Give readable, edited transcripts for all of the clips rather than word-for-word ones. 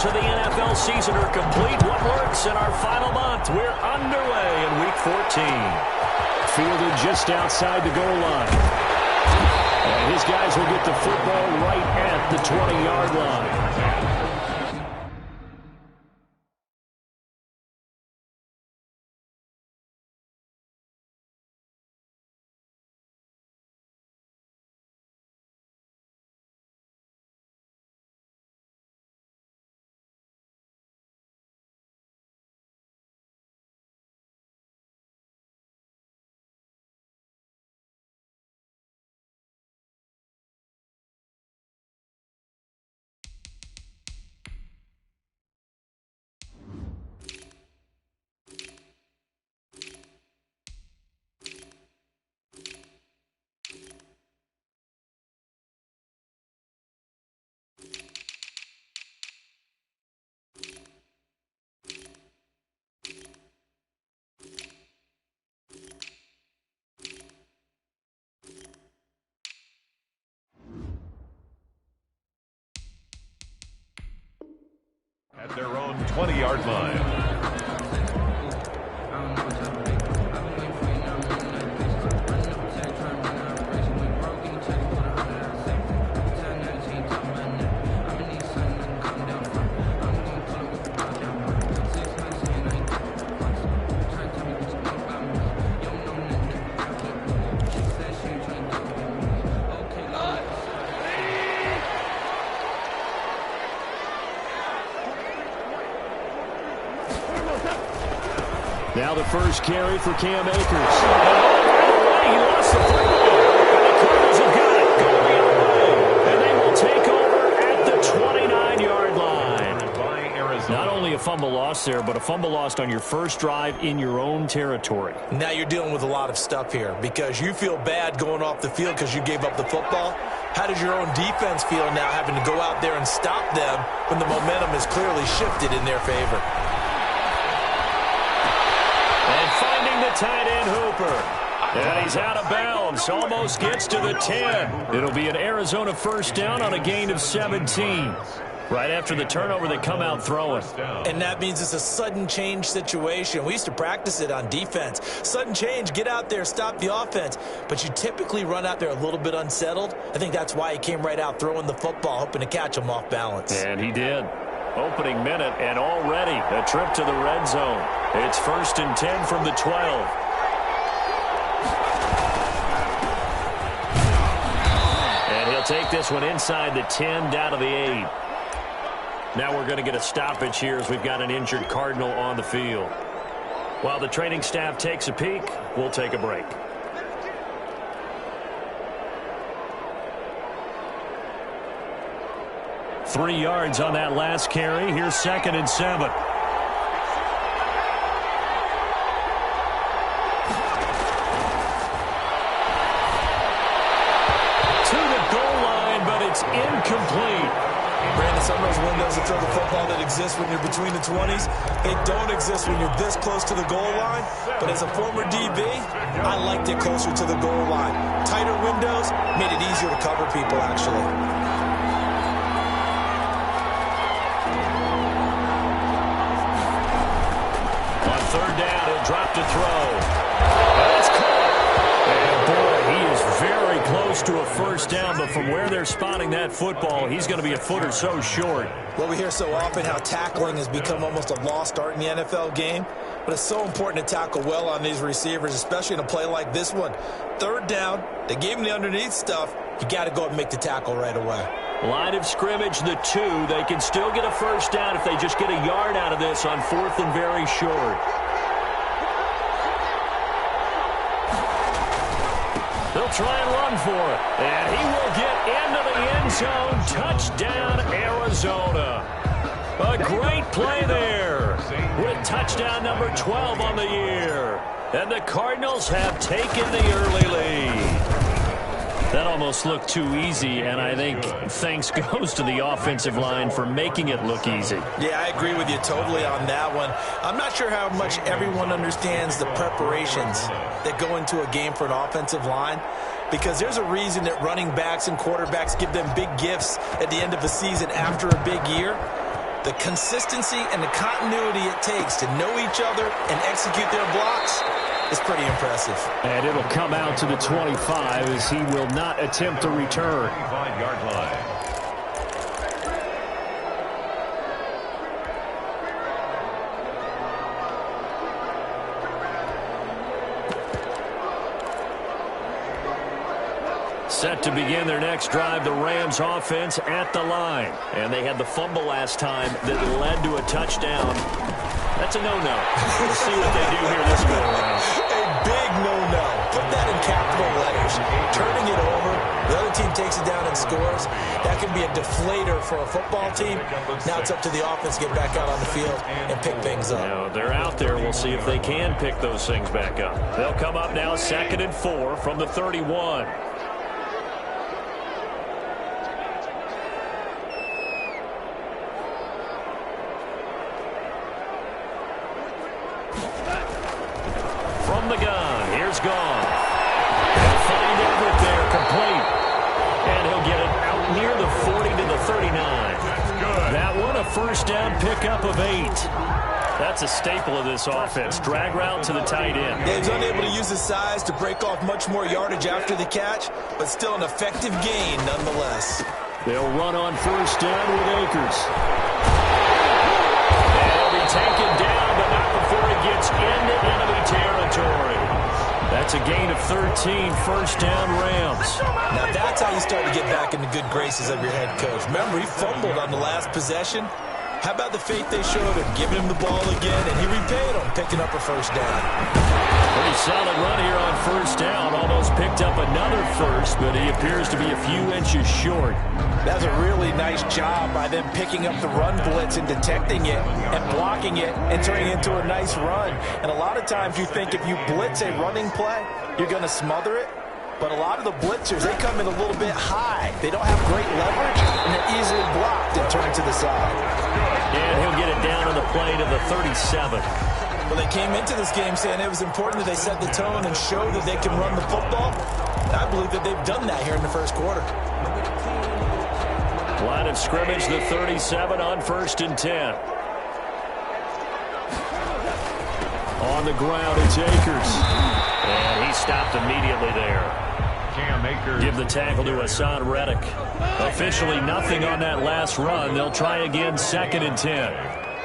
games of the NFL season are complete. What works in our final month? We're underway in Week 14. Fielded just outside the goal line. And his guys will get the football right at the 20-yard line. At their own 20-yard line. Now the first carry for Cam Akers. He lost the football. And the Cardinals have got it. Go the other way. And they will take over at the 29-yard line. Not only a fumble loss there, but a fumble lost on your first drive in your own territory. Now you're dealing with a lot of stuff here because you feel bad going off the field because you gave up the football. How does your own defense feel now having to go out there and stop them when the momentum is clearly shifted in their favor? Tight end Hooper. And he's out of bounds. Almost gets to the 10. It'll be an Arizona first down on a gain of 17. Right after the turnover, they come out throwing. And that means it's a sudden change situation. We used to practice it on defense. Sudden change, get out there, stop the offense. But you typically run out there a little bit unsettled. I think that's why he came right out throwing the football, hoping to catch him off balance. And he did. Opening minute, and already a trip to the red zone. It's 1st and 10 from the 12. And he'll take this one inside the 10, down to the 8. Now we're going to get a stoppage here as we've got an injured Cardinal on the field. While the training staff takes a peek, we'll take a break. Three yards on that last carry. Here's 2nd and 7. To the goal line, but it's incomplete. Brandon, some of those windows to throw the football that exist when you're between the 20s, they don't exist when you're this close to the goal line. But as a former DB, I liked it closer to the goal line. Tighter windows made it easier to cover people, actually. Third down, he'll drop to throw. That's caught. And boy, he is very close to a first down, but from where they're spotting that football, he's going to be a foot or so short. Well, we hear so often how tackling has become almost a lost art in the NFL game, but it's so important to tackle well on these receivers, especially in a play like this one. Third down, they gave him the underneath stuff. You got to go and make the tackle right away. Line of scrimmage, the 2. They can still get a first down if they just get a yard out of this on 4th and very short. They'll try and run for it. And he will get into the end zone. Touchdown, Arizona. A great play there with touchdown number 12 on the year. And the Cardinals have taken the early lead. That almost looked too easy, and I think thanks goes to the offensive line for making it look easy. Yeah, I agree with you totally on that one. I'm not sure how much everyone understands the preparations that go into a game for an offensive line, because there's a reason that running backs and quarterbacks give them big gifts at the end of the season after a big year. The consistency and the continuity it takes to know each other and execute their blocks is pretty impressive. And it'll come out to the 25 as he will not attempt to return. 25-yard line. Set to begin their next drive, the Rams offense at the line. And they had the fumble last time that led to a touchdown. That's a no-no. We'll see what they do here this go-around. A big no-no. Put that in capital letters. Turning it over, the other team takes it down and scores. That can be a deflator for a football team. Now it's up to the offense to get back out on the field and pick things up. Now, they're out there. We'll see if they can pick those things back up. They'll come up now 2nd and 4 from the 31. From the gun, here's Gone. They'll find Everett there, complete. And he'll get it out near the 40 to the 39. That one a first down pickup of 8. That's a staple of this offense. Drag route to the tight end. Yeah, he's unable to use his size to break off much more yardage after the catch, but still an effective gain nonetheless. They'll run on first down with Akers. And he'll be taken down, but not before he gets into enemy territory. That's a gain of 13, first down Rams. Now that's how you start to get back in the good graces of your head coach. Remember, he fumbled on the last possession. How about the faith they showed him, giving him the ball again, and he repaid him, picking up a first down. Pretty solid run here on first down. Almost picked up another first, but he appears to be a few inches short. That's a really nice job by them picking up the run blitz and detecting it and blocking it and turning it into a nice run. And a lot of times you think if you blitz a running play, you're going to smother it. But a lot of the blitzers, they come in a little bit high. They don't have great leverage, and they're easily blocked and turned to the side. And he'll get it down on the play to the 37. Well, they came into this game saying it was important that they set the tone and show that they can run the football. I believe that they've done that here in the first quarter. Line of scrimmage, the 37 on 1st and 10. On the ground, it's Akers. And he stopped immediately there. Cam Akers. Give the tackle to Hassan Reddick. Officially nothing on that last run. They'll try again 2nd and 10.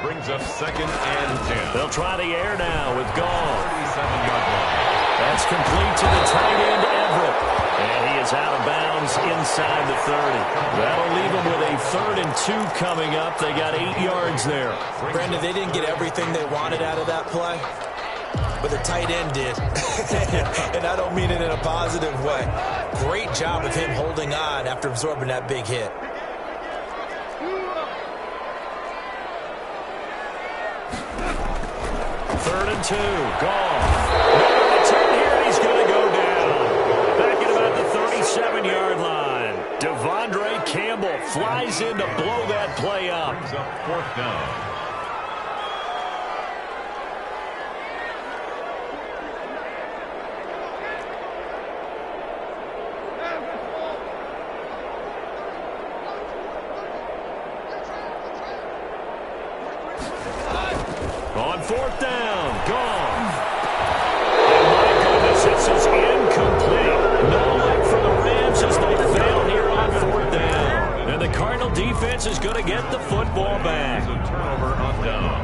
Brings up 2nd and 10. They'll try the air now with Gall. 37-yard line. That's complete to the tight end, Everett. And he is out of bounds inside the 30. That'll leave them with a 3rd and 2 coming up. They got 8 yards there. Brandon, they didn't get everything they wanted out of that play, but the tight end did. And I don't mean it in a positive way. Great job of him holding on after absorbing that big hit. Third and 2. Gone. No return here, and he's going to go down. Back at about the 37-yard line. Devondre Campbell flies in to blow that play up. Brings up 4th down. On 4th down, Gone. And my goodness, this is incomplete. No luck for the Rams as they fail here on 4th down. And the Cardinal defense is going to get the football back. It's a turnover on downs.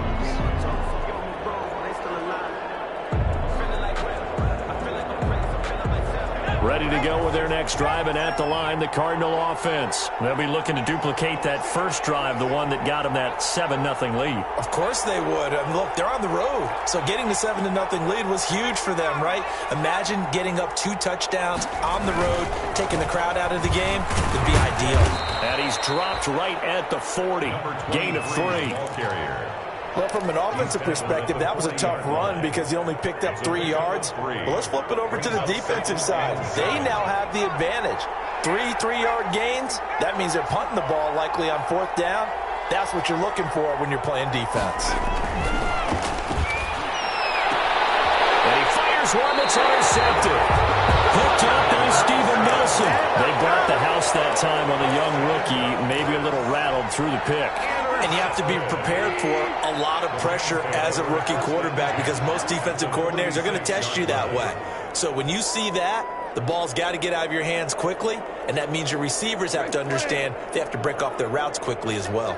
Ready to go with their next drive, and at the line, the Cardinal offense. They'll be looking to duplicate that first drive, the one that got them that 7-0 lead. Of course they would. I mean, look, they're on the road. So getting the 7-0 lead was huge for them, right? Imagine getting up 2 touchdowns on the road, taking the crowd out of the game. It'd be ideal. And he's dropped right at the 40. Gain of 3. Ball carrier. Well, from an offensive perspective, that was a tough run because he only picked up 3 yards. But let's flip it over to the defensive side. They now have the advantage. 3 3-yard gains. That means they're punting the ball likely on 4th down. That's what you're looking for when you're playing defense. And he fires one that's intercepted. Hooked up by Steven Nelson. They brought the house that time on the young rookie, maybe a little rattled through the pick. And you have to be prepared for a lot of pressure as a rookie quarterback because most defensive coordinators are going to test you that way. So when you see that, the ball's got to get out of your hands quickly, and that means your receivers have to understand they have to break off their routes quickly as well.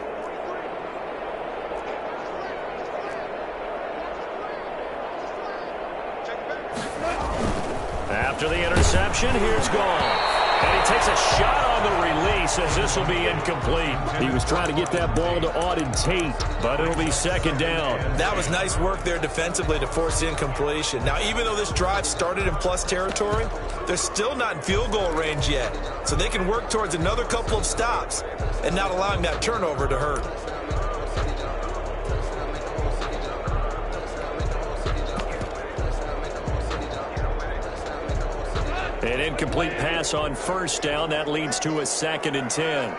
After the interception, here's Goff. And he takes a shot on the release as this will be incomplete. He was trying to get that ball to Auden Tate, but it'll be second down. That was nice work there defensively to force incompletion. Now, even though this drive started in plus territory, they're still not in field goal range yet. So they can work towards another couple of stops and not allowing that turnover to hurt. An incomplete pass on first down. That leads to a 2nd and 10.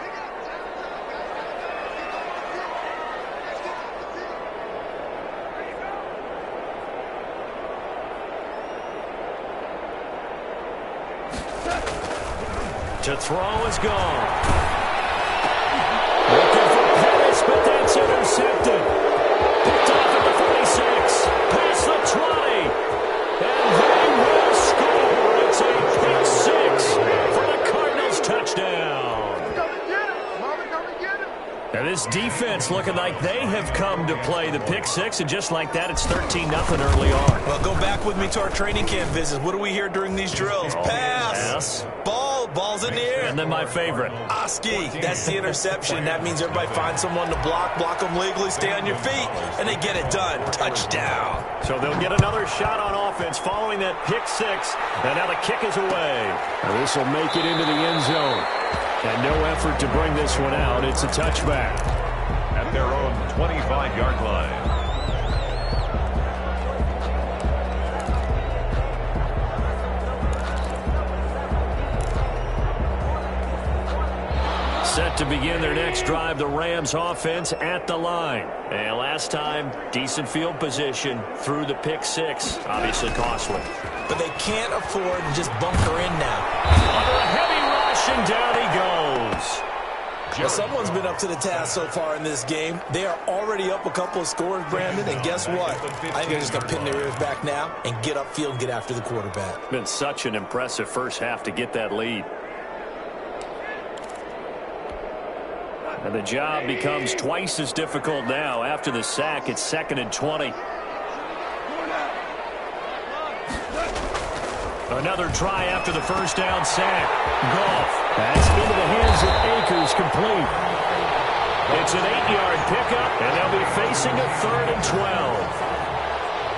To throw is gone. Looking for Pettis, but that's intercepted. Picked off at the 46. Past the 20. And they will score. It's a pick 6 for the Cardinals touchdown. And this defense looking like they have come to play the pick 6, and just like that, it's 13-0 early on. Well, go back with me to our training camp visits. What do we hear during these drills? Pass. Ball's in the air. And then my favorite. Oski, that's the interception. That means everybody finds someone to block them legally, stay on your feet, and they get it done. Touchdown. So they'll get another shot on offense following that pick 6, and now the kick is away. This will make it into the end zone. And no effort to bring this one out. It's a touchback. At their own 25-yard line. Set to begin their next drive, the Rams offense at the line. And last time, decent field position through the pick 6. Obviously costly. But they can't afford to just bunker in now. Under a heavy rush, and down he goes. Well, someone's been up to the task so far in this game. They are already up a couple of scores, Brandon, and guess what? I think they're just going to pin their ears back now and get upfield and get after the quarterback. Been such an impressive first half to get that lead. And the job becomes twice as difficult now. After the sack, it's 2nd and 20. Another try after the first down sack. Goff. That's into the hands of Akers, complete. It's an 8-yard pickup, and they'll be facing a 3rd and 12.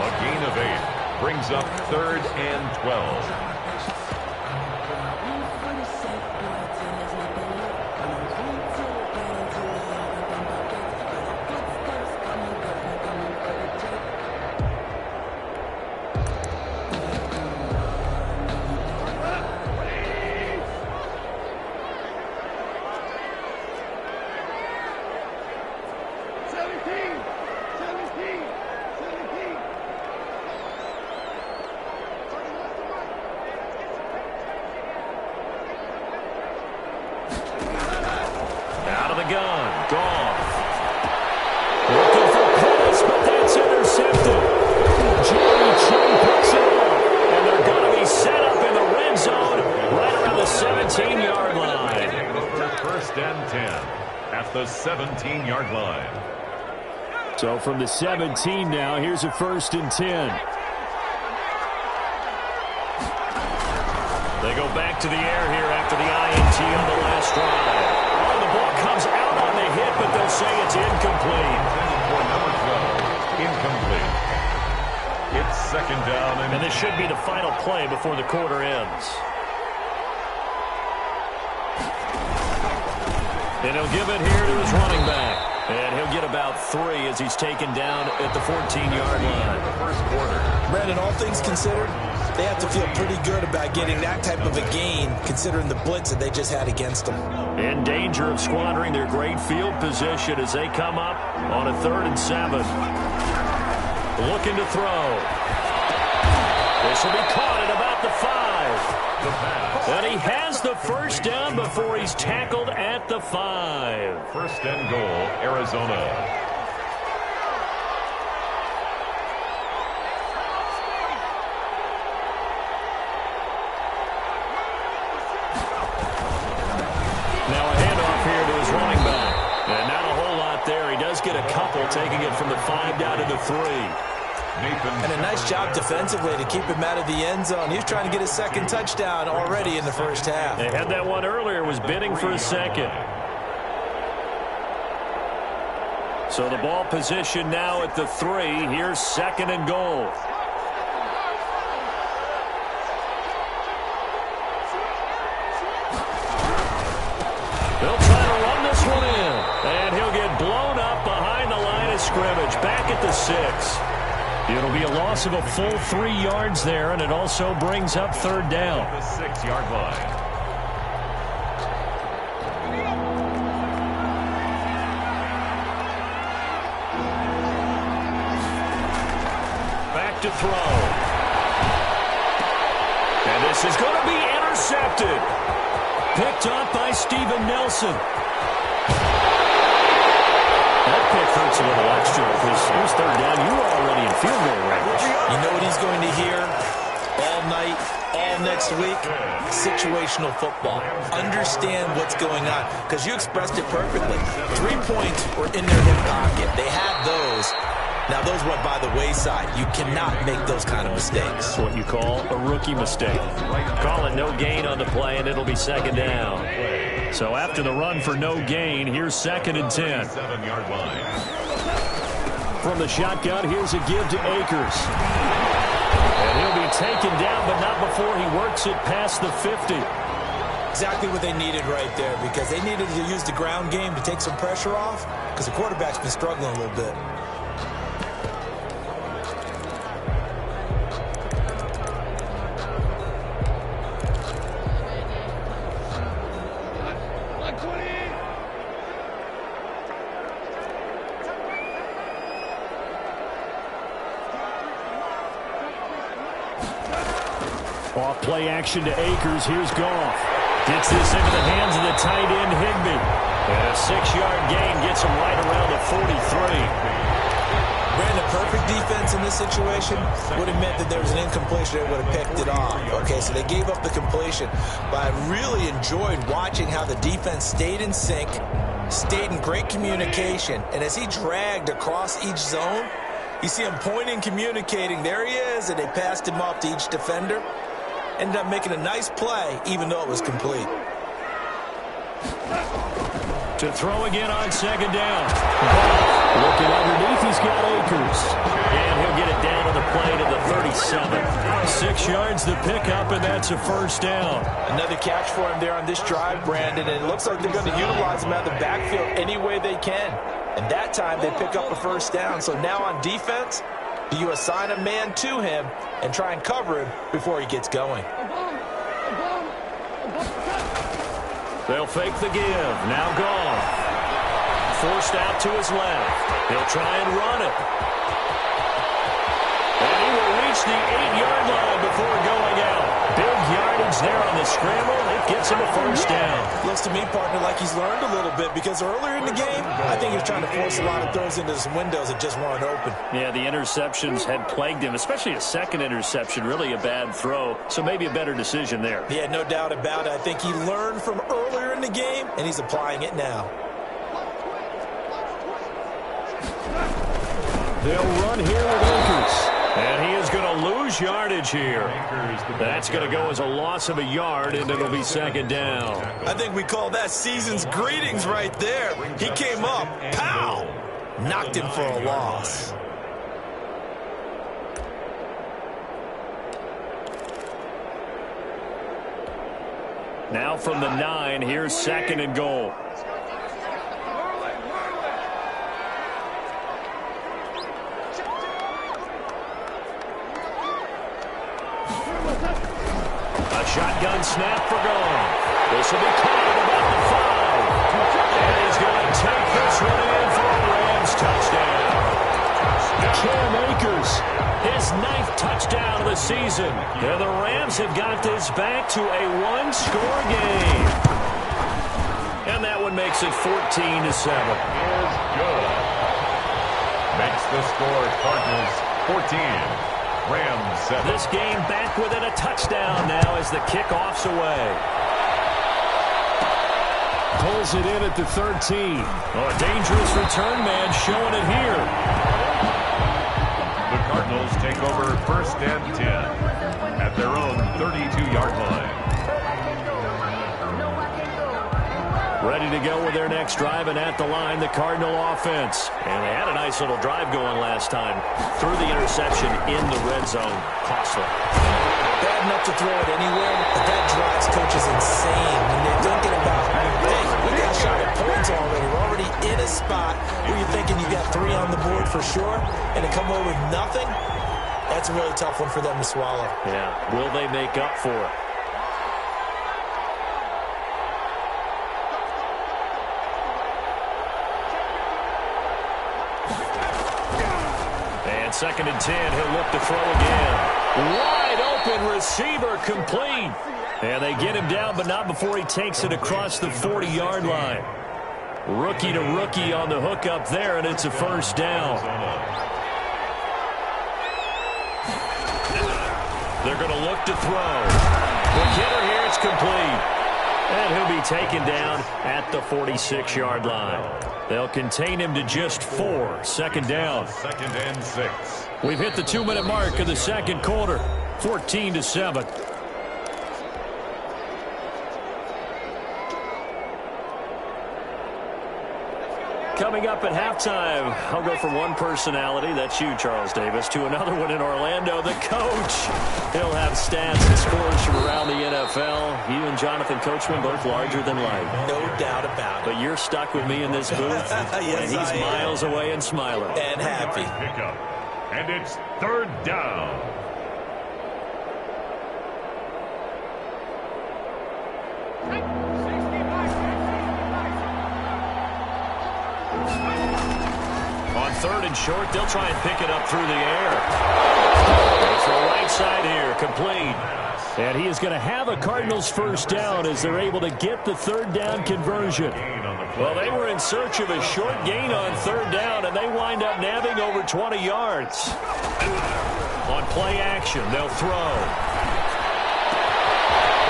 A gain of 8 brings up 3rd and 12. The 17-yard line. So from the 17 now, here's a 1st and 10. They go back to the air here after the INT on the last drive. Oh, the ball comes out on the hit, but they'll say it's incomplete. For number 12, incomplete. It's 2nd down. And this should be the final play before the quarter ends. And he'll give it here to his running back. And he'll get about 3 as he's taken down at the 14-yard line. First quarter. Brandon, all things considered, they have to feel pretty good about getting that type of a gain, considering the blitz that they just had against them. In danger of squandering their great field position as they come up on a 3rd and 7. Looking to throw. This will be caught at about the 5. And he has the first down before he's tackled at the 5. First and goal, Arizona. Get a couple, taking it from the 5 down to the 3. And a nice job defensively to keep him out of the end zone. He was trying to get his second touchdown already in the first half. They had that one earlier, was bidding for a second. So the ball position now at the 3. Here's second and goal. They'll try to run this one in. And he'll get blown up behind the line of scrimmage. Back at the 6. It'll be a loss of a full 3 yards there, and it also brings up third down. The 6-yard line. Back to throw. And this is going to be intercepted. Picked up by Steven Nelson. That pick hurts a little extra because it was third down. You were already in field goal range. You know what he's going to hear all night, all next week? Situational football. Understand what's going on, because you expressed it perfectly. 3 points were in their hip pocket. They had those. Now, those went by the wayside. You cannot make those kind of mistakes. That's what you call a rookie mistake. Call it no gain on the play, and it'll be second down. So after the run for no gain, here's second and 10. 7-yard line. From the shotgun, here's a give to Akers. And he'll be taken down, but not before he works it past the 50. Exactly what they needed right there, because they needed to use the ground game to take some pressure off, because the quarterback's been struggling a little bit. Off play action to Akers. Here's Goff. Gets this into the hands of the tight end, Higbee. And a 6-yard gain gets him right around the 43. Ran a perfect defense in this situation would have meant that there was an incompletion. They would have picked it off. Okay, so they gave up the completion. But I really enjoyed watching how the defense stayed in sync, stayed in great communication. And as he dragged across each zone, you see him pointing, communicating. There he is, and they passed him off to each defender. Ended up making a nice play, even though it was complete. To throw again on second down. Looking underneath, he's got Akers. And he'll get it down to the play to the 37. 6 yards the pickup, and that's a first down. Another catch for him there on this drive, Brandon, and it looks like they're going to utilize him out of the backfield any way they can. And that time, they pick up a first down. So now on defense, do you assign a man to him and try and cover him before he gets going? They'll fake the give. Now Goff. Forced out to his left. He'll try and run it. And he will reach the 8-yard line before going out. Big yardage there on the scramble. It gets him a first down. Looks to me, partner, like he's learned a little bit, because earlier in the game, I think he was trying to force a lot of throws into some windows that just weren't open. Yeah, the interceptions had plagued him, especially a second interception, really a bad throw. So maybe a better decision there. Yeah, no doubt about it. I think he learned from earlier in the game, and he's applying it now. They'll run here with Akers. And he is going to lose yardage here. That's going to go as a loss of a yard, and it'll be second down. I think we call that season's greetings right there. He came up, pow! Knocked him for a loss. Now from the 9, here's second and goal. Shotgun snap for Goff. This will be caught at about the 5. And he's going to take this one in for a Rams touchdown. Cam Akers, his 9th touchdown of the season. And the Rams have got this back to a one-score game. And that one makes it 14-7. Is good. Makes the score Cardinals 14. Rams 7. This game back within a touchdown now as the kickoff's away. Pulls it in at the 13. Oh, a dangerous return man showing it here. The Cardinals take over first and 10 at their own 32-yard line. Ready to go with their next drive, and at the line, the Cardinal offense. And they had a nice little drive going last time. Threw the interception in the red zone. Costly. Bad enough to throw it anywhere, but that drives coaches insane when they're thinking about, hey, we got shot at points already. We're already in a spot where you're thinking you got 3 on the board for sure, and to come away with nothing, that's a really tough one for them to swallow. Yeah, will they make up for it? And 2nd and 10, he'll look to throw again. Wide open receiver complete. And they get him down, but not before he takes it across the 40-yard line. Rookie to rookie on the hook up there, and it's a first down. They're going to look to throw. The hitter here, it's complete. And he'll be taken down at the 46-yard line. They'll contain him to just 4. 2nd down. 2nd and 6. We've hit the 2-minute mark of the second quarter. 14-7. Coming up at halftime, I'll go from one personality, that's you, Charles Davis, to another one in Orlando, the coach. He'll have stats and scores from around the NFL. You and Jonathan Coachman both larger than life. No doubt about it. But you're stuck with me in this booth, yes, and he's miles away and smiling. And happy. Pickup. And it's 3rd down. On 3rd and short, they'll try and pick it up through the air. It's the right side here, complete. And he is going to have a Cardinals first down as they're able to get the 3rd down conversion. Well, they were in search of a short gain on 3rd down, and they wind up nabbing over 20 yards. On play action, they'll throw.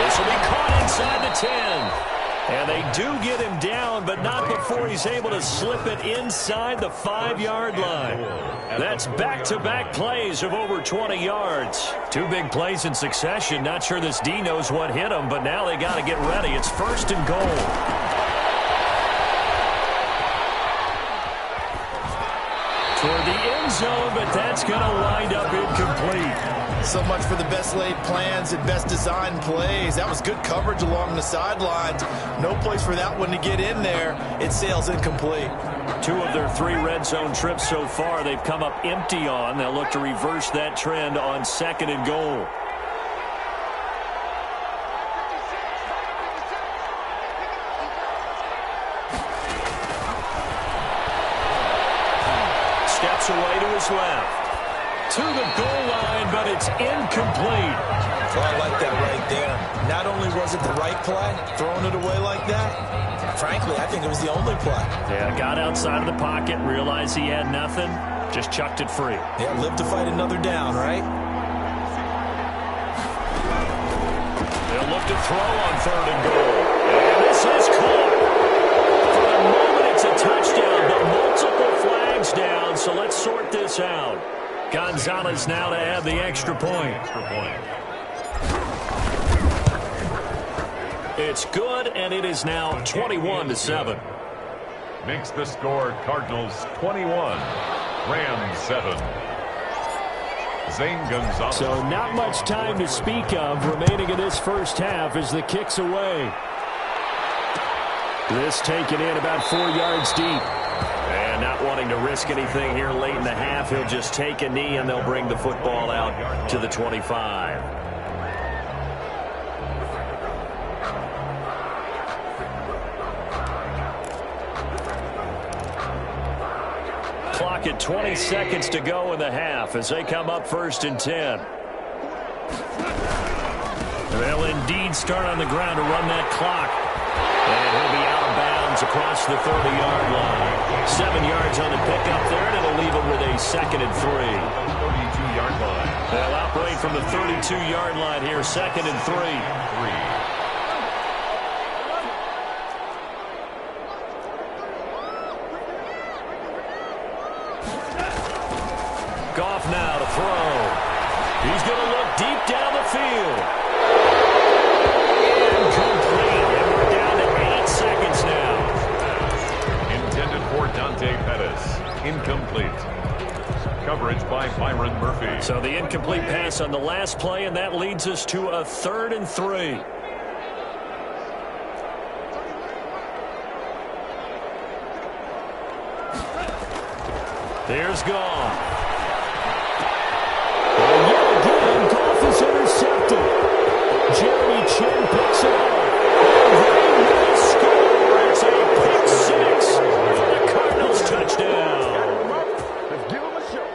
This will be caught inside the 10. And they do get him down, but not before he's able to slip it inside the 5-yard line. That's back-to-back plays of over 20 yards. 2 big plays in succession. Not sure this D knows what hit him, but now they got to get ready. It's 1st and goal. Toward the end zone, but that's going to wind up incomplete. So much for the best laid plans and best designed plays. That was good coverage along the sidelines. No place for that one to get in there. It sails incomplete. 2 of their 3 red zone trips so far, they've come up empty on. They'll look to reverse that trend on 2nd and goal. Steps away to his left. To the goal line, but it's incomplete. Well, I like that right there. Not only was it the right play, throwing it away like that, frankly, I think it was the only play. Yeah, got outside of the pocket, realized he had nothing, just chucked it free. Yeah, live to fight another down, right? They'll look to throw on 3rd and goal. And this is caught. For the moment, it's a touchdown, but multiple flags down, so let's sort this out. Gonzalez now to add the extra point. It's good, and it is now 21-7. Makes the score Cardinals 21, Rams 7. Zane Gonzalez. So not much time to speak of remaining in this first half as the kick's away. This taken in about 4 yards deep. And not wanting to risk anything here late in the half, he'll just take a knee and they'll bring the football out to the 25. Clock at 20 seconds to go in the half as they come up 1st and 10. indeed start on the ground to run that clock. And he'll be out of bounds across the 30-yard line. 7 yards on the pickup there, and it'll leave him with a 2nd and 3. 32-yard line. They'll operate from the 32-yard line here, 2nd and 3. Goff now to throw. He's going to look deep down the field. Incomplete. And we're down to 8 seconds now. Intended for Dante Pettis. Incomplete. Coverage by Byron Murphy. So the incomplete pass on the last play, and that leads us to a 3rd and 3. There's Goff. And yet again, Goff is intercepted. Jeremy Chin picks it up. And they will score. It's a pick 6 for the Cardinals touchdown. Let's give him a show.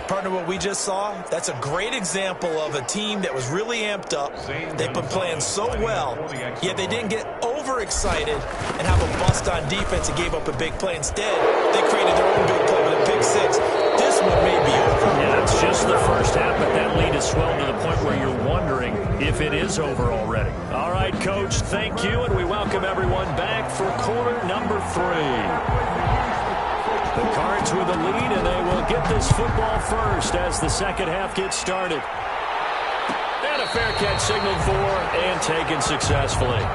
Partner, what we just saw, that's a great example of a team that was really amped up. They've been playing so well, yet they didn't get overexcited and have a bust on defense and gave up a big play. Instead, they created their own big play with a pick 6. This one may be over. Yeah, it's just the first half, but that lead is swelled to the point where you're wondering if it is over already. All right, Coach, thank you, and we welcome everyone back for quarter number 3. The Cards with a lead, and they will get this football first as the second half gets started. And a fair catch signaled for and taken successfully.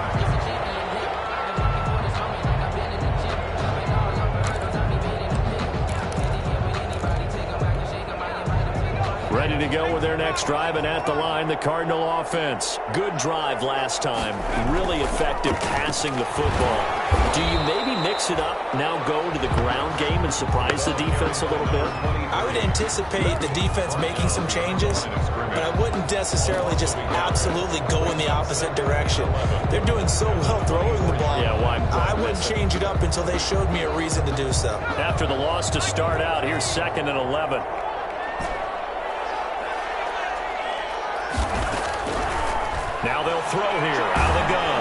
Ready to go with their next drive, and at the line, the Cardinal offense. Good drive last time. Really effective passing the football. Do you maybe mix it up, now go to the ground game and surprise the defense a little bit? I would anticipate the defense making some changes, but I wouldn't necessarily just absolutely go in the opposite direction. They're doing so well throwing the ball. Yeah, well, I wouldn't change it up until they showed me a reason to do so. After the loss to start out, here's 2nd and 11. Now they'll throw here out of the gun.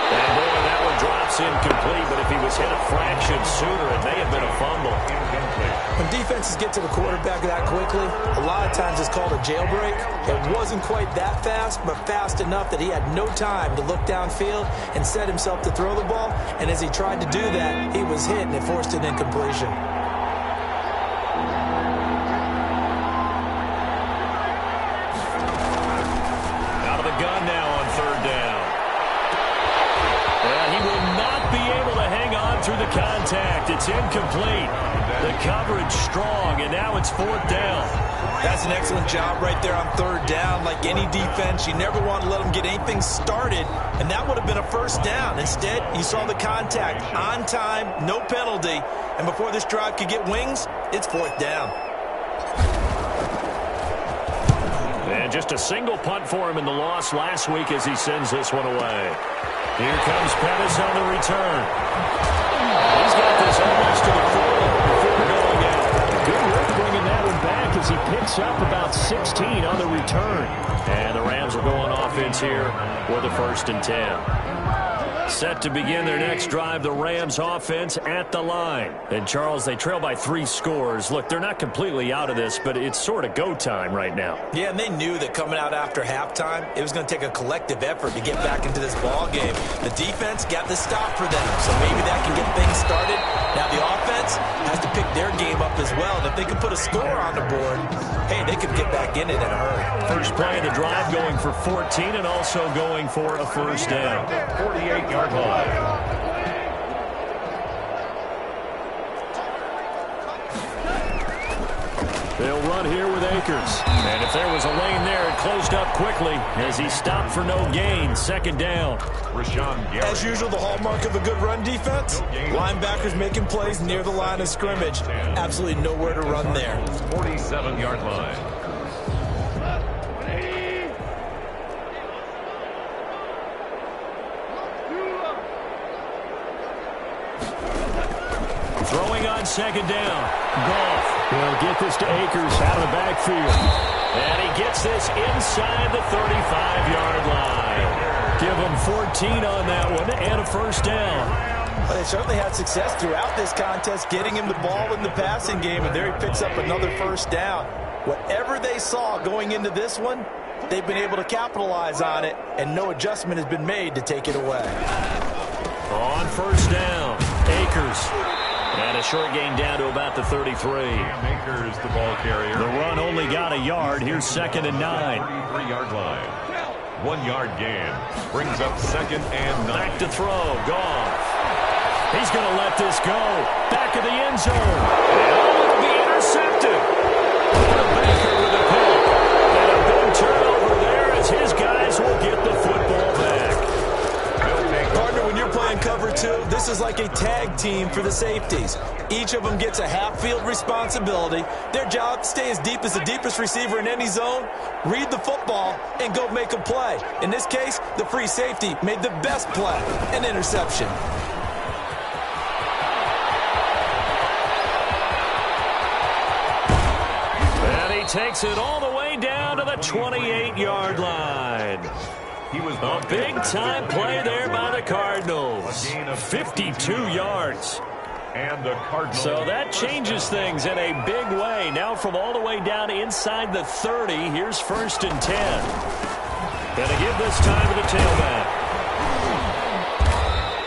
And boy, that one drops incomplete, but if he was hit a fraction sooner, it may have been a fumble. When defenses get to the quarterback that quickly, a lot of times it's called a jailbreak. It wasn't quite that fast, but fast enough that he had no time to look downfield and set himself to throw the ball. And as he tried to do that, he was hit and it forced an incompletion. Gun now on 3rd down. And he will not be able to hang on through the contact. It's incomplete. The coverage strong, and now it's 4th down. That's an excellent job right there on 3rd down. Like any defense, you never want to let them get anything started, and that would have been a 1st down. Instead, you saw the contact on time, no penalty, and before this drive could get wings, it's 4th down. And just a single punt for him in the loss last week as he sends this one away. Here comes Pettis on the return. He's got this almost to the 40 before going out. Good work bringing that one back as he picks up about 16 on the return. And the Rams will go on offense here with a 1st and 10. Set to begin their next drive, the Rams offense at the line. And, Charles, they trail by 3 scores. Look, they're not completely out of this, but it's sort of go time right now. Yeah, and they knew that coming out after halftime, it was going to take a collective effort to get back into this ball game. The defense got the stop for them, so maybe that can get things started. Now the offense has to pick their game up as well. And if they can put a score on the board, hey, they could get back in it in a hurry. First play of the drive going for 14 and also going for a 1st down. 48-yard line. They'll run here with Akers. And if there was a lane there, it closed up quickly as he stopped for no gain. 2nd down. Rashawn Gary. As usual, the hallmark of a good run defense, linebackers making plays near the line of scrimmage. Absolutely nowhere to run there. 47-yard line. Throwing on second down. Goff. He'll get this to Akers out of the backfield. And he gets this inside the 35-yard line. Give him 14 on that one and a first down. Well, they certainly had success throughout this contest, getting him the ball in the passing game, and there he picks up another first down. Whatever they saw going into this one, they've been able to capitalize on it, and no adjustment has been made to take it away. On first down, Akers. And a short gain down to about the 33. Akers, the ball carrier. The run only got a yard. Here's 2nd and 9. 33-yard line. 1 yard gain. Brings up 2nd and 9. Back to throw. Goff. He's going to let this go. Back of the end zone. And it'll be intercepted. Baker with a pick. And a big turnover there as his guys will get the football back. Partner, when you're playing cover 2, this is like a tag team for the safeties. Each of them gets a half-field responsibility. Their job, stay as deep as the deepest receiver in any zone, read the football, and go make a play. In this case, the free safety made the best play, an interception. Takes it all the way down to the 28-yard line. He was a big-time play there by the Cardinals. 52 yards. And the Cardinals. So that changes things in a big way. Now from all the way down inside the 30, here's 1st and 10. Gonna give this time to the tailback.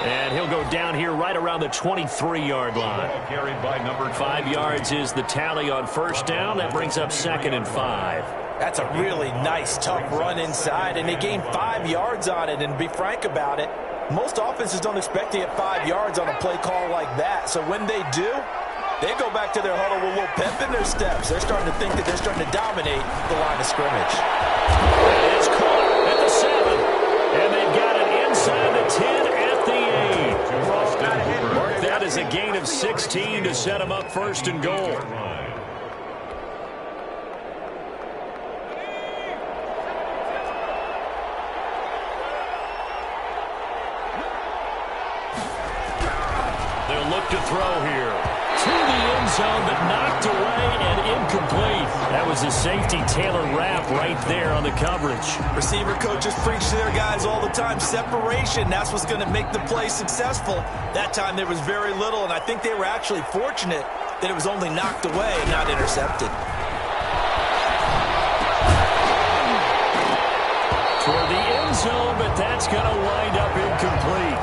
And he'll go down here right around the 23-yard line. Carried by number 5 yards is the tally on first down. That brings up 2nd and 5. That's a really nice, tough run inside, and they gained 5 yards on it. And to be frank about it, most offenses don't expect to get 5 yards on a play call like that. So when they do, they go back to their huddle with a little pep in their steps. They're starting to think that they're starting to dominate the line of scrimmage. It's caught at the 7, and they've got it inside the 10 at the 8. Mark that as a gain of 16 to set them up 1st and goal. They'll look to throw here. To the end zone, but knocked away and incomplete. That was a safety Taylor Rapp right there on the coverage. Receiver coaches preach to their guys all the time. Separation, that's what's going to make the play successful. That time there was very little, and I think they were actually fortunate that it was only knocked away and not intercepted. For the end zone, but that's going to wind up incomplete.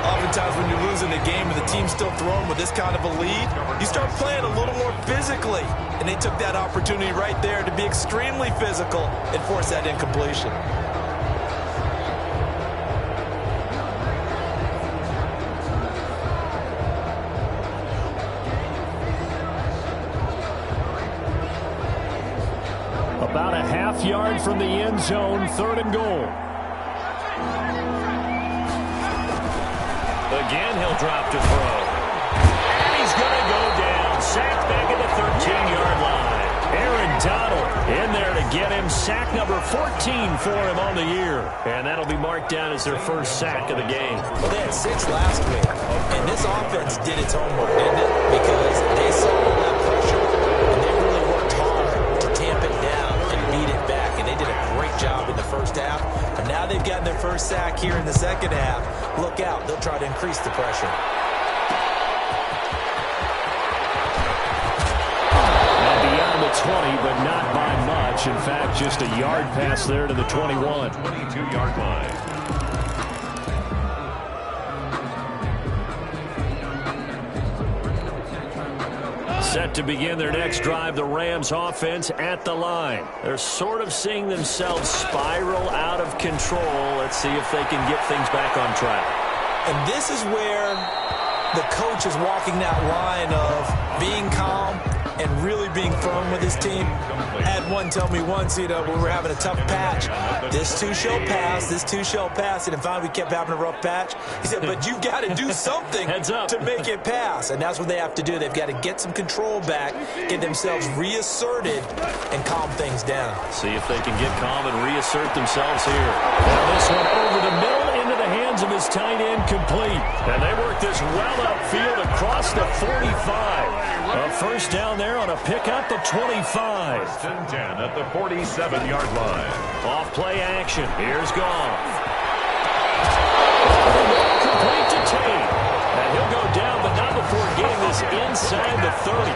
Oftentimes when you're losing a game and the team's still throwing with this kind of a lead, you start playing a little more physically. And they took that opportunity right there to be extremely physical and force that incompletion. About a half yard from the end zone, 3rd and goal. Again, he'll drop to throw. And he's going to go down. Sacked back at the 13-yard line. Aaron Donald in there to get him. Sack number 14 for him on the year. And that'll be marked down as their first sack of the game. Well, they had 6 last week. And this offense did its homework, didn't it? Because they saw all that pressure, and they really worked hard to tamp it down and beat it back. And they did a great job in the first half. And now they've gotten their first sack here in the second half. Look out. They'll try to increase the pressure. And beyond the 20, but not by much. In fact, just a yard pass there to the 21. 22-yard line. Set to begin their next drive, the Rams offense at the line. They're sort of seeing themselves spiral out of control. Let's see if they can get things back on track. And this is where the coach is walking that line of being calm and really being firm with his team. I had one tell me once, when we were having a tough patch, this too shall pass, this too shall pass. And finally we kept having a rough patch. He said, but you got to do something to make it pass. And that's what they have to do. They've got to get some control back, get themselves reasserted, and calm things down. See if they can get calm and reassert themselves here. Now this one over the middle into the hands hands of his tight end complete. And they work this well upfield across the 45. A first down there on a pickup of 25. First and 10 at the 47-yard line. Off play action. Here's Goff. Complete to Tate. And he'll go down, but not before getting this inside the 30.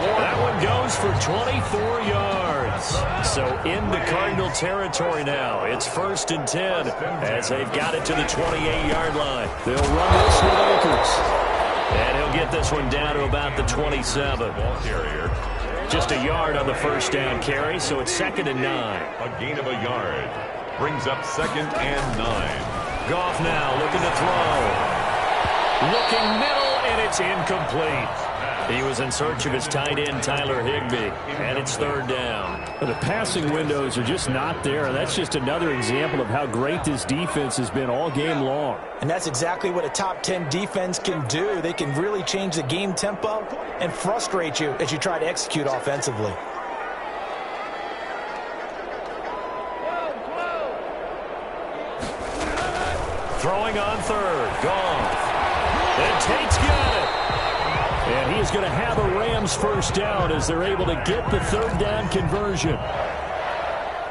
That one goes for 24 yards. So into Cardinal territory now. It's first and 10 as they've got it to the 28-yard line. They'll run this with Akers. And he'll get this one down to about the 27. Ball carrier. Just a yard on the first down carry, so it's second and 9. A gain of a yard. Brings up second and 9. Goff now looking to throw. Looking middle, and it's incomplete. He was in search of his tight end, Tyler Higbee, and it's third down. The passing windows are just not there. That's just another example of how great this defense has been all game long. And that's exactly what a top 10 defense can do. They can really change the game tempo and frustrate you as you try to execute offensively. Throwing on third. Goff. And Tate's got it. And he's going to have a Rams first down as they're able to get the third down conversion.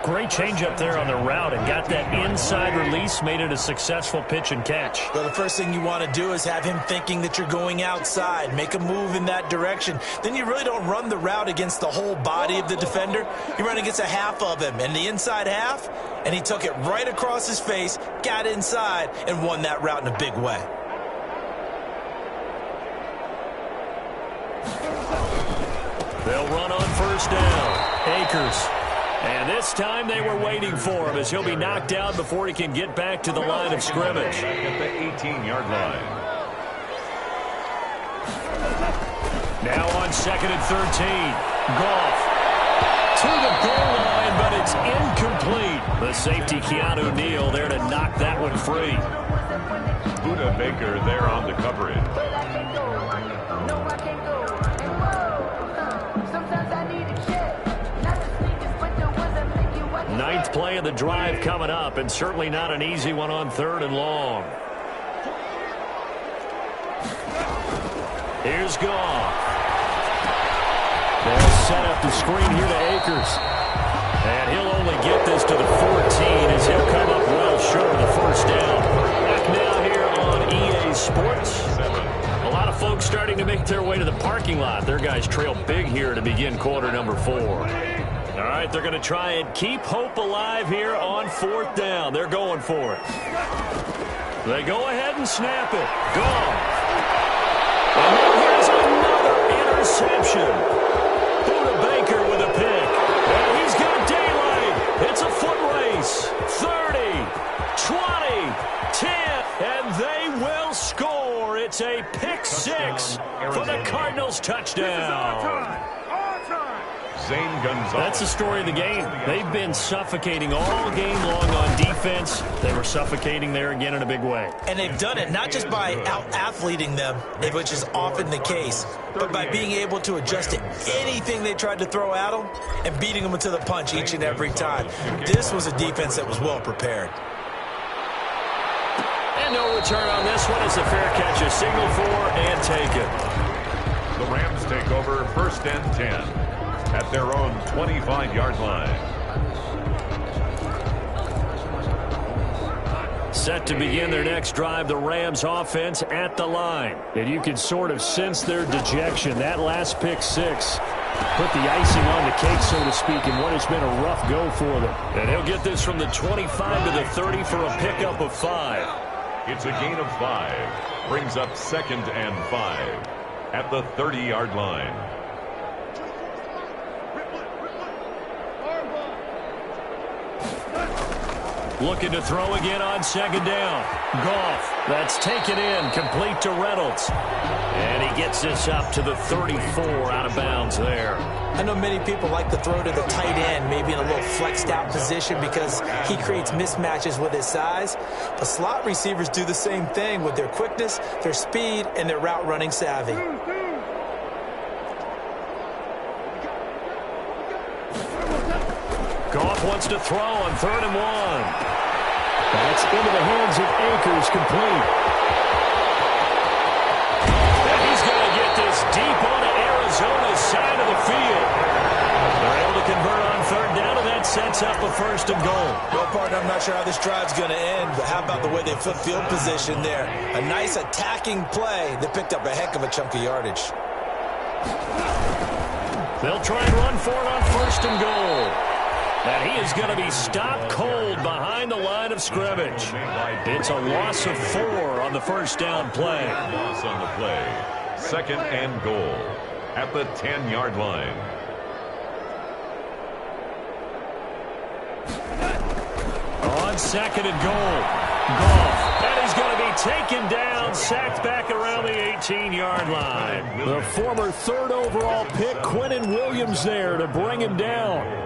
Great change up there on the route and got that inside release, made it a successful pitch and catch. Well, the first thing you want to do is have him thinking that you're going outside, make a move in that direction. Then you really don't run the route against the whole body of the defender. You run against a half of him, and the inside half, and he took it right across his face, got inside, and won that route in a big way. They'll run on first down. Akers. And this time they were waiting for him as he'll be knocked out before he can get back to the line of scrimmage. At the 18-yard line. Now on second and 13. Goff to the goal line, but it's incomplete. The safety, Keanu Neal, there to knock that one free. Buda Baker there on the coverage. Ninth play of the drive coming up, and certainly not an easy one on third and long. Here's Goff. They'll set up the screen here to Akers. And he'll only get this to the 14 as he'll come up well short of the first down. Back now here on EA Sports. A lot of folks starting to make their way to the parking lot. Their guys trail big here to begin quarter number 4. All right, they're going to try and keep hope alive here on fourth down. They're going for it. They go ahead and snap it. Gone. And now here's another interception. Buda Baker with a pick. And he's got daylight. It's a foot race. 30, 20, 10, and they will score. It's a pick six for the Cardinals touchdown. That's the story of the game. They've been suffocating all game long on defense. They were suffocating there again in a big way. And they've done it not just by out-athleting them, which is often the case, but by being able to adjust to anything they tried to throw at them and beating them to the punch each and every time. This was a defense that was well prepared. And no return on this one as the fair catch is signaled for and taken. The Rams take over first and 10. At their own 25-yard line. Set to begin their next drive, the Rams offense at the line. And you can sort of sense their dejection. That last pick six put the icing on the cake, so to speak, in what has been a rough go for them. And he'll get this from the 25 to the 30 for a pickup of 5. It's a gain of 5. Brings up second and 5 at the 30-yard line. Looking to throw again on second down. Goff, that's taken in, complete to Reynolds. And he gets this up to the 34 out of bounds there. I know many people like to throw to the tight end, maybe in a little flexed out position because he creates mismatches with his size. But slot receivers do the same thing with their quickness, their speed, and their route running savvy. Goff wants to throw on 3rd and 1. That's into the hands of Akers, complete. And he's going to get this deep onto Arizona's side of the field. They're able to convert on third down, and that sets up a first and goal. Well, partner, I'm not sure how this drive's going to end, but how about the way they flip field position there? A nice attacking play. They picked up a heck of a chunk of yardage. They'll try and run for it on first and goal. And he is going to be stopped cold behind the line of scrimmage. It's a loss of 4 on the first down play. Loss on the play. Second and goal at the 10-yard line. On second and goal. Goff. And he's going to be taken down, sacked back around the 18-yard line. The former third overall pick, Quentin Williams, there to bring him down.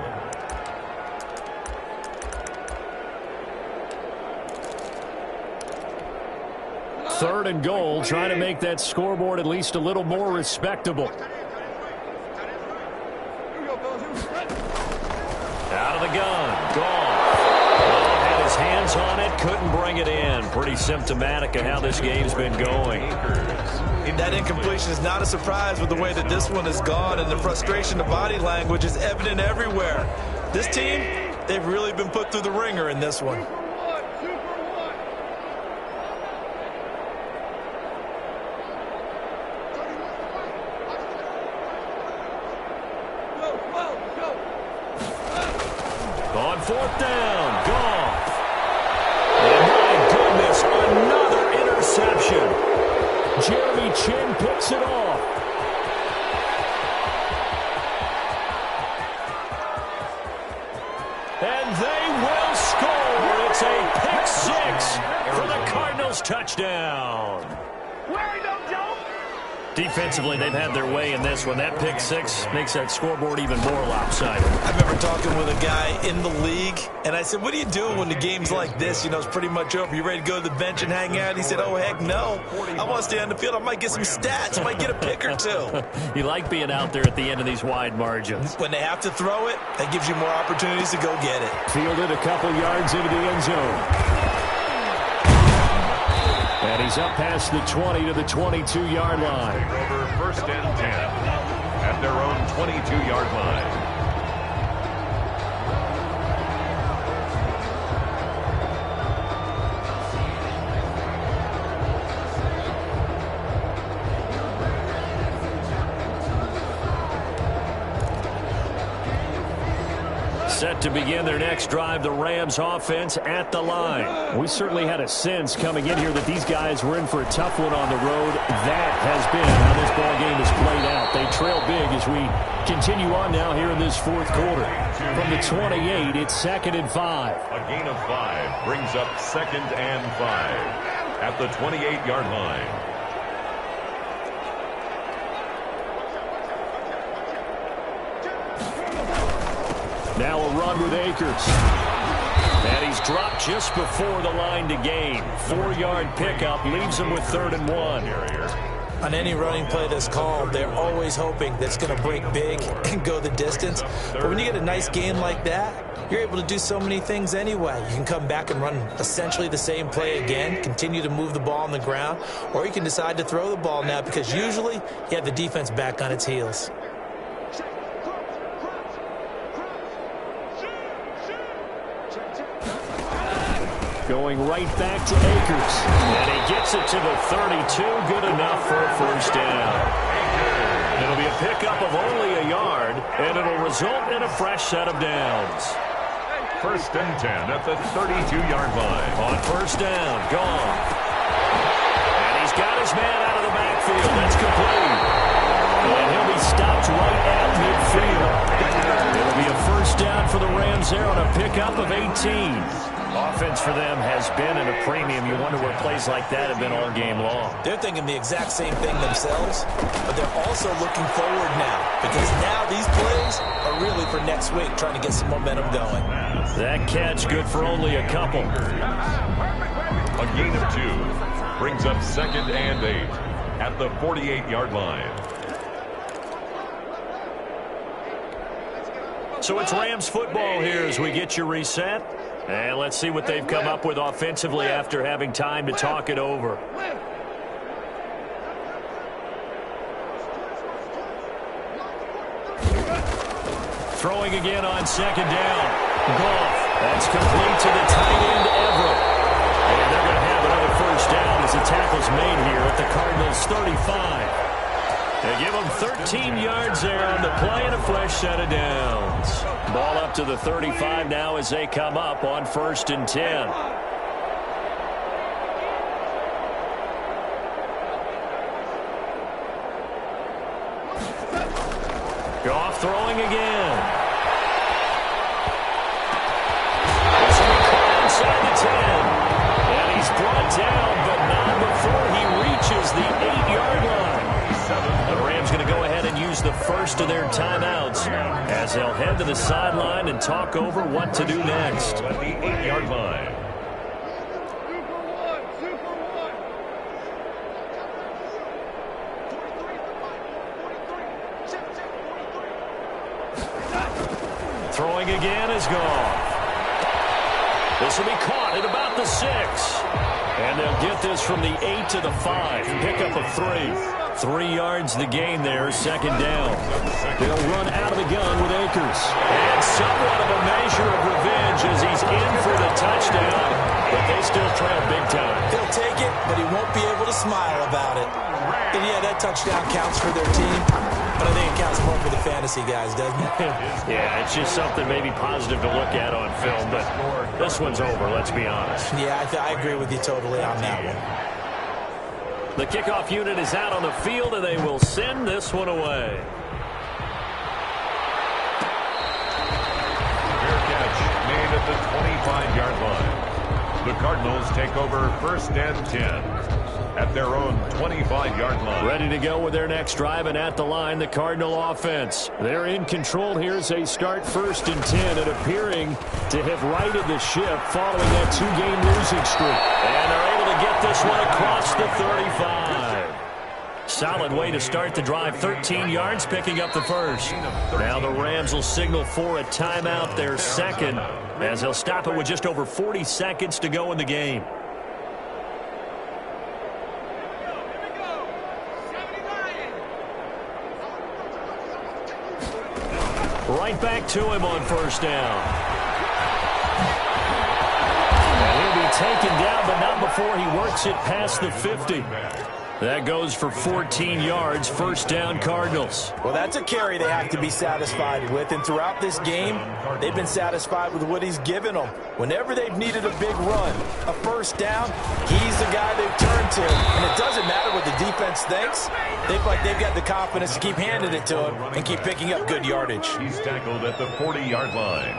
Third and goal, trying to make that scoreboard at least a little more respectable. Out of the gun. Goff. Had his hands on it, couldn't bring it in. Pretty symptomatic of how this game's been going. That incompletion is not a surprise with the way that this one has gone, and the frustration, the body language is evident everywhere. This team, they've really been put through the ringer in this one. On fourth down, Goff. And my goodness, another interception. Jeremy Chin picks it off. And they will score. It's a pick 6 for the Cardinals touchdown. Defensively, they've had their way in this one. That pick 6 makes that scoreboard even more lopsided. I remember talking with a guy in the league, and I said, what do you do when the game's like this? You know, it's pretty much over. You ready to go to the bench and hang out? He said, oh, heck no. I want to stay on the field. I might get some stats. I might get a pick or two. You like being out there at the end of these wide margins. When they have to throw it, that gives you more opportunities to go get it. Fielded a couple yards into the end zone. And he's up past the 20 to the 22-yard line. Over first and 10 at their own 22-yard line. Set to begin their next drive, the Rams offense at the line. We certainly had a sense coming in here that these guys were in for a tough one on the road. That has been how this ball game has played out. They trail big as we continue on now here in this fourth quarter. From the 28, it's second and 5. A gain of 5 brings up second and 5 at the 28-yard line. Now a run with Akers. And he's dropped just before the line to gain. 4-yard pickup leaves him with third and 1. On any running play that's called, they're always hoping that it's going to break big and go the distance. But when you get a nice game like that, you're able to do so many things anyway. You can come back and run essentially the same play again, continue to move the ball on the ground, or you can decide to throw the ball now because usually you have the defense back on its heels. Going right back to Akers. And he gets it to the 32. Good enough for a first down. It'll be a pickup of only a yard, and it'll result in a fresh set of downs. First and 10 at the 32-yard line. On first down, Goff. And he's got his man out of the backfield. That's complete. And he'll be stopped right at midfield. It'll be a first down for the Rams there on a pickup of 18. Offense for them has been at a premium. You wonder where plays like that have been all game long. They're thinking the exact same thing themselves, but they're also looking forward now because now these plays are really for next week, trying to get some momentum going. That catch good for only a couple. A gain of 2 brings up second and 8 at the 48-yard line. So it's Rams football here as we get you reset. And let's see what they've come up with offensively after having time to talk it over. Throwing again on second down. Goff. That's complete to the tight end, Everett. And they're going to have another first down as the tackle's made here at the Cardinals' 35. They give them 13 yards there on the play and a fresh set of downs. Ball up to the 35 now as they come up on 1st and 10. Goff throwing again. This will be caught inside the 10. And he's brought down, but not before he reaches the 8-yard line. The Rams going to go ahead and use the first of their timeouts as they'll head to the sideline and talk over what to do next. At the 8-yard line. Throwing again is gone. This will be caught at about the 6. And they'll get this from the 8 to the 5. Pick up a 3. 3 yards the gain there, second down. They'll run out of the gun with Akers. And somewhat of a measure of revenge as he's in for the touchdown. But they still trail big time. He'll take it, but he won't be able to smile about it. And yeah, that touchdown counts for their team. But I think it counts more for the fantasy guys, doesn't it? Yeah, it's just something maybe positive to look at on film. But this one's over, let's be honest. Yeah, I agree with you totally on that one. The kickoff unit is out on the field, and they will send this one away. Fair catch made at the 25-yard line. The Cardinals take over 1st and 10 at their own 25-yard line. Ready to go with their next drive, and at the line, the Cardinal offense. They're in control here as they start 1st and 10 and appearing to have righted the ship following that 2-game losing streak. And they're able to get this one across the 35. Solid way to start the drive. 13 yards, picking up the first. Now the Rams will signal for a timeout, their second, as they'll stop it with just over 40 seconds to go in the game. Right back to him on first down. And he'll be taken down, but not before he works it past the 50. That goes for 14 yards, first down Cardinals. Well, that's a carry they have to be satisfied with, and throughout this game, they've been satisfied with what he's given them. Whenever they've needed a big run, a first down, he's the guy they've turned to. And it doesn't matter what the defense thinks. They feel like they've got the confidence to keep handing it to him and keep picking up good yardage. He's tackled at the 40-yard line.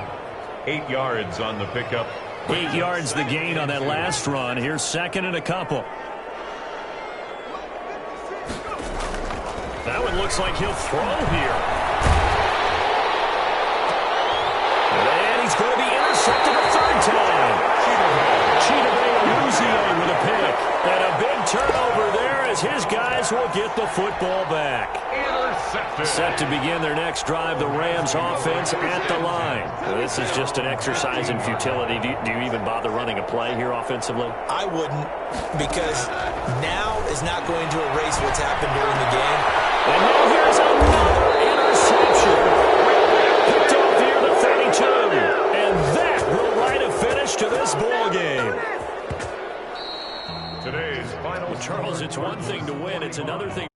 8 yards on the pickup. 8 yards the gain on that last run. Here's second and a couple. That one looks like he'll throw here. And he's going to be intercepted a third time. Cheetah with a pick. And a big turnover there as his guys will get the football back. Set to begin their next drive, the Rams offense at the line. This is just an exercise in futility. Do you even bother running a play here offensively? I wouldn't, because now is not going to erase what's happened during the game. And now here's another interception. Picked off here the 32. And that will write a finish to this ball game. Today's final. Charles, it's one thing to win. It's another thing